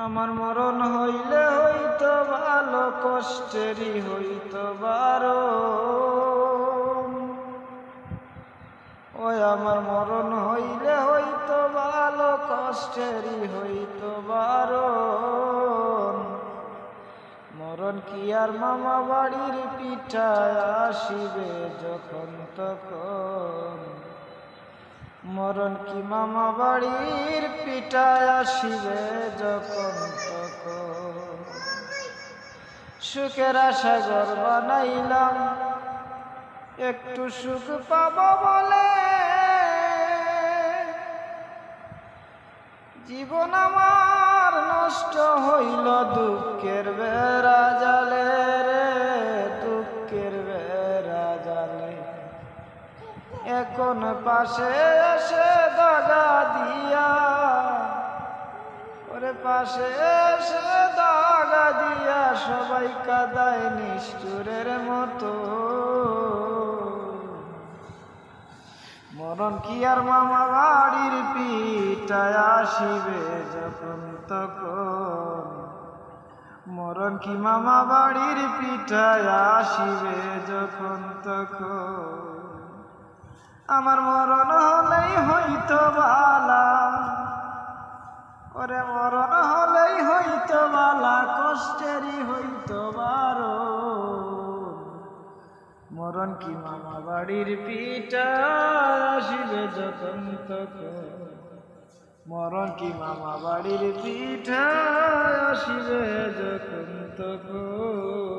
আমার মরণ হইলে হইতো ভালো, কষ্টেরই হইতো বারণ। ওই আমার মরণ হইলে হইতো ভালো, কষ্টেরই হইতো বারণ। মরণ কি আর মামা বাড়ির পিঠায় আসিবে যখন তখন, মরণ কি মামা বাড়ির পিঠায় আসিবে যখন তখন। সুখের আশা ঘর বানাইলাম, একটু সুখ পাবো বলে, জীবন আমার নষ্ট হইল দুঃখের বেড়া জালে রে, দুঃখের বেড়া জালে। এখন পাশে এসে দাগা দিয়া, ওরে পাশে এসে দাগা দিয়া সবাই কাদায় নিষ্ঠুরের মতো। মরণ কি আর মামা বাড়ির পিঠায় আসিবে যখন তখন, মরণ কি মামা বাড়ির পিঠায় আসিবে যখন তখন। আমার মরণ হলেই হইতো বালা, ওরে মরণ হলেই হইতো বালা, কষ্টেরই হইতো বারণ। মরণ কি মামা বাড়ির পিঠায় আসিবে যখন তখন, মরণ কি মামা বাড়ির পিঠায় আসিবে যখন তখন।